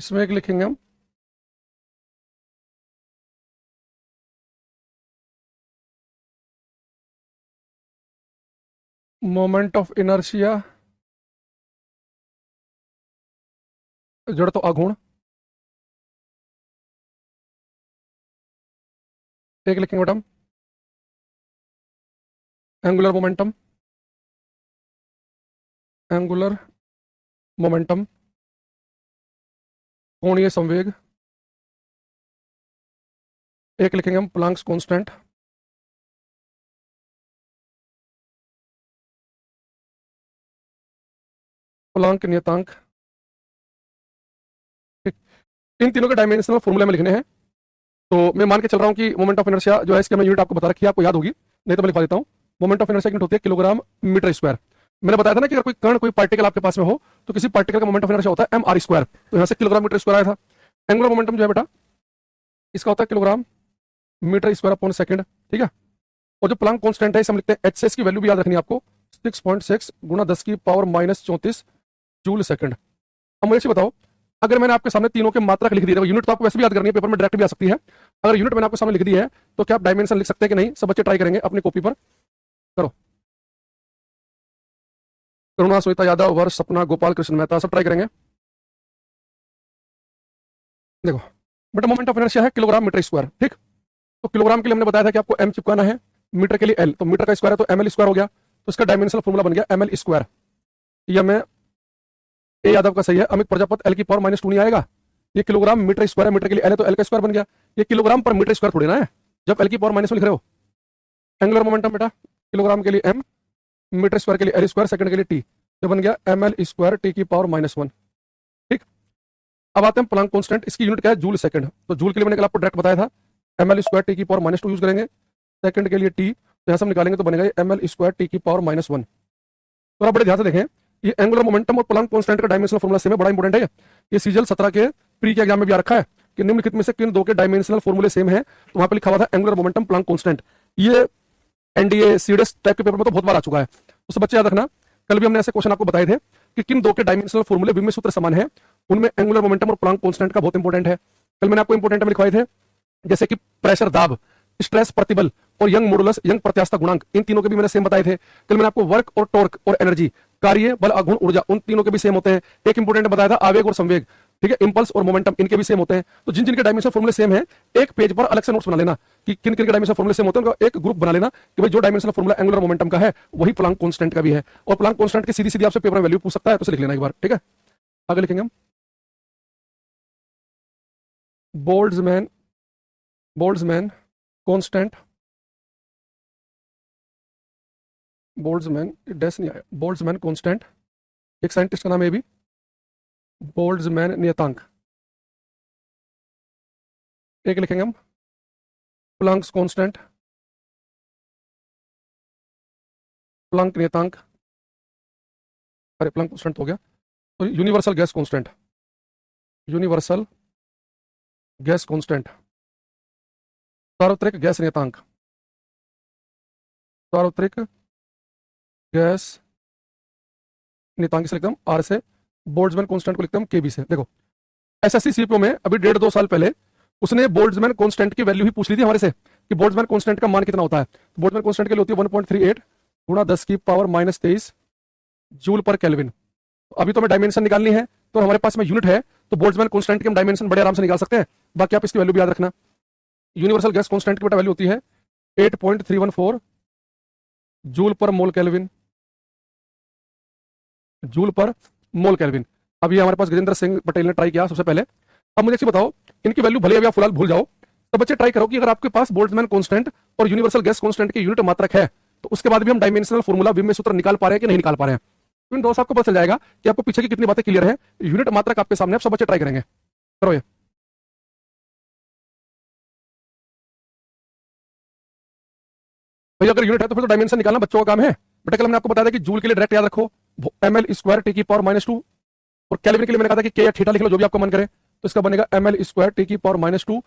इसमें एक लिखेंगे हम मोमेंट ऑफ इनर्शिया जड़ तो अघूर्ण। एक लिखेंगे बेटा एंगुलर मोमेंटम, एंगुलर मोमेंटम कोणीय संवेग। एक लिखेंगे हम प्लांक्स कांस्टेंट, प्लांक नियतांक। ठीक, इन तीनों के डायमेंशनल फॉर्मूले में लिखने हैं। तो मैं मान के चल रहा हूँ कि मोमेंट ऑफ इनर्शिया जो है इसकी मैं यूनिट आपको बता रखी है, आपको याद होगी, नहीं तो मैं लिखवा देता हूँ। मोमेंट ऑफ इनर्शिया की यूनिट होती है किलोग्राम मीटर स्क्वायर। मैंने बताया था ना कि अगर कोई कण कोई पार्टिकल आपके पास में हो तो किसी पार्टिकल का मोमेंट ऑफ इनर्शिया होता है एम आर स्क्वायर, तो यहाँ से किलोग्राम मीटर स्क्वायर आया था। एंगुलर मोमेंटम जो है बेटा इसका होता है kilogram metre square upon second, ठीक है। और जो प्लांक कांस्टेंट है इसे हम लिखते हैं एच से, इसकी वैल्यू भी याद रखनी है आपको, 6.6 गुना 10 की पावर माइनस 34 जूल सेकंड। अब मुझे बताओ, अगर मैंने आपके सामने तीनों के मात्रक लिख दी है, यूनिट तो आपको वैसे भी याद करनी है, पेपर में डायरेक्ट भी आ सकती है। अगर यूनिट मैंने आपके सामने लिख दी है तो क्या आप डायमेंशन लिख सकते हैं कि नहीं? सब बच्चे ट्राई करेंगे अपनी कॉपी पर, करो। करुणा, श्वेता यादव, वर्ष, सपना, गोपाल कृष्ण मेहता सब ट्राई करेंगे। देखो बेटा मोमेंट ऑफ इनर्शिया है किलोग्राम मीटर स्क्वायर, ठीक। तो किलोग्राम के लिए हमने बताया था कि आपको एम चिपकाना है, मीटर के लिए एल, तो मीटर का स्क्वायर है तो एम एल स्क्वायर हो गया, तो इसका डायमेंशनल फॉर्मूला बन गया एम एल स्क्वायर। यह मैं ए यादव का सही है, अमित प्रजापत एल की पावर माइनस 2 नहीं आएगा। ये किलोग्राम मीटर स्क्वायर है, मीटर के लिए एल है तो एल का स्क्वायर बन गया। ये किलोग्राम पर मीटर स्क्वायर थोड़ी ना है जब एल की पावर माइनस में लिख रहे हो। एंगुलर मोमेंटम बेटा किलोग्राम के लिए एम, मीटर स्क्वायर के लिए एल स्क्वायर, सेकंड के लिए टी, जो बन गया एम एल स्क्वायर टी की पावर -1, ठीक। अब आते हैं प्लांक कांस्टेंट, इसकी यूनिट क्या है? Joule second. तो जूल के लिए मैंने कल आपको डायरेक्ट बताया था, एम एल स्क्वायर टी की पावर -2 यूज करेंगे। सेकंड के लिए टी, तो यहाँ से हम निकालेंगे तो बनेगा एम एल स्क्वायर टी की पावर -1। तो आप बड़े ध्यान से देखें, ये एंगुलर मोमेंटम और प्लांक कांस्टेंट का डायमेंशनल फॉर्मूला सेम है, बड़ा इंपॉर्टेंट है। ये सीजीएल 17 के प्री के एग्जाम में भी आ रखा है कि निम्नलिखित में से किन दो के डायमेंशनल फॉर्मूले सेम है, तो वहां पे लिखा हुआ था एंगुलर मोमेंटम प्लांक कांस्टेंट। ये एनडीए सीडीएस टाइप के पेपर में तो बहुत बार आ चुका है, तो सब बच्चे याद रखना। कल भी हमने ऐसे क्वेश्चन आपको बताए थे कि किन दो के डायमेंशनल फॉर्मूले विमित सूत्र समान है, उनमें एंगुलर मोमेंटम और प्लांक कांस्टेंट का बहुत इंपॉर्टेंट है। कल मैंने आपको इंपॉर्टेंट में लिखवाए थे, जैसे कि प्रेशर दाब, स्ट्रेस प्रतिबल और यंग मॉडुलस, यंग प्रत्यास्थता गुणांक, इन तीनों के भी मैंने सेम बताए थे। कल मैंने आपको वर्क और टॉर्क और एनर्जी, कार्य बल अगुण ऊर्जा, उन तीनों के भी सेम होते हैं। एक इंपॉर्टेंट बताया था आवेग और संवेग, ठीक है, इंपल्स और मोमेंटम, इनके भी सेम होते हैं। तो जिन जिन के डायमेंशन फॉर्मूले सेम है, एक पेज पर अलग से नोट्स बना लेना कि किन किन के डायमेंशन फॉर्मूले सेम होते हैं, उनका एक ग्रुप बना लेना कि भाई जो डायमेंशनल फॉर्मूला एंगुलर मोमेंटम का है वही प्लांक कांस्टेंट का भी है। और प्लांक कांस्टेंट की सीधी सीधी आपसे पेपर में वैल्यू पूछ सकता है, तो उसे लिख लेना एक बार, ठीक है। आगे लिखेंगे हम Boltzmann, Boltzmann constant, Boltzmann dash नहीं आया, बोल्ट्जमैन कांस्टेंट, एक साइंटिस्ट का नाम है भी, बोल्ट्जमैन नियतांक। एक लिखेंगे हम प्लांक्स कांस्टेंट, प्लांक नियतांक, अरे प्लांक कांस्टेंट हो गया, तो universal gas constant, universal gas constant, सार्वत्रिक गैस नियतांक, सार्वत्रिक गैस नियतांक से लिखता हूं आर से, बोल्ट्जमैन कांस्टेंट को लिखता हूं केबी से। देखो एसएससी सीपीओ में अभी 1.5-2 साल पहले उसने बोल्ट्जमैन कांस्टेंट की वैल्यू ही पूछ ली थी हमारे से कि बोल्ट्जमैन कांस्टेंट का मान कितना होता है। तो बोल्ट्जमैन कांस्टेंट के लिए होती है 1.38 गुणा 10 की पावर -23 जूल पर केल्विन। अभी तो हमें डायमेंशन निकालनी है, तो हमारे पास में यूनिट है, तो बोल्ट्जमैन कांस्टेंट की हम डायमेंशन बड़े आराम से निकाल सकते हैं। बाकी आप इसकी वैल्यू भी याद रखना। यूनिवर्सल गैस कांस्टेंट की बेटा वैल्यू होती है 8.314 जूल पर मोल केल्विन, जूल पर मोल केल्विन। अभी हमारे पास गजेंद्र सिंह पटेल ने ट्राई किया सबसे पहले। अब मुझे बताओ, इनकी वैल्यू भले अभी आप फिलहाल भूल जाओ, तो बच्चे ट्राई करो कि अगर आपके पास बोल्ट्जमैन कांस्टेंट और यूनिवर्सल गैस कांस्टेंट की यूनिट मात्रक है, तो उसके बाद भी हम डायमेंशनल फॉर्मूला विमित सूत्र निकाल पा रहे हैं कि नहीं निकाल पा रहे हैं। तो इन दोस्त आपको पता चल जाएगा कि आपको पीछे की कितनी बातें क्लियर है। यूनिट मात्रक आपके सामने, आप सब बच्चे ट्राई करेंगे, करो ये। भाई अगर यूनिट है तो फिर तो डायमेंशन निकालना बच्चों का काम है। बेटा कल हमने आपको बताया था कि जूल के लिए डायरेक्ट याद रखो एम एल स्क्वायर टी की पावर -2, और केल्विन के लिए मैंने कहा था कि के या थीटा लिख लो जो भी आपको मन करे, तो इसका बनेगा एम एल स्क्वायर टी की पावर -2